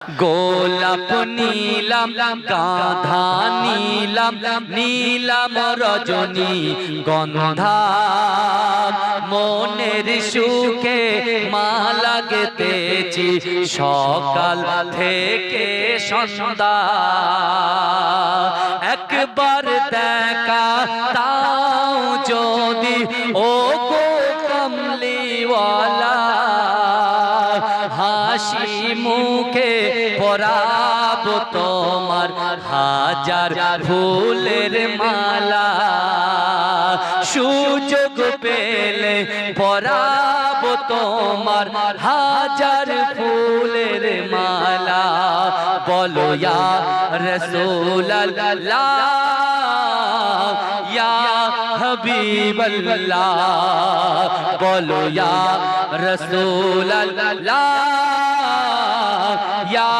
গোলাপ নীলাম গাঁধা নীলাম নীলাম রজনী গন্ধা মনের সুখে মালা গেথেছি সকাল থেকে সন্ধ্যা। একবার দেখা তাও যদি ও গো কমলিওয়ালা, হাসি মুখে পরাব তোমার হাজার ফুলের মালা। সুযোগ পেলে পরাব তোমার হাজার ফুলের মালা। বলো ইয়া রাসূলুল্লাহ ইয়া হাবিবাল্লাহ, বলো ইয়া রাসূলুল্লাহ ইয়া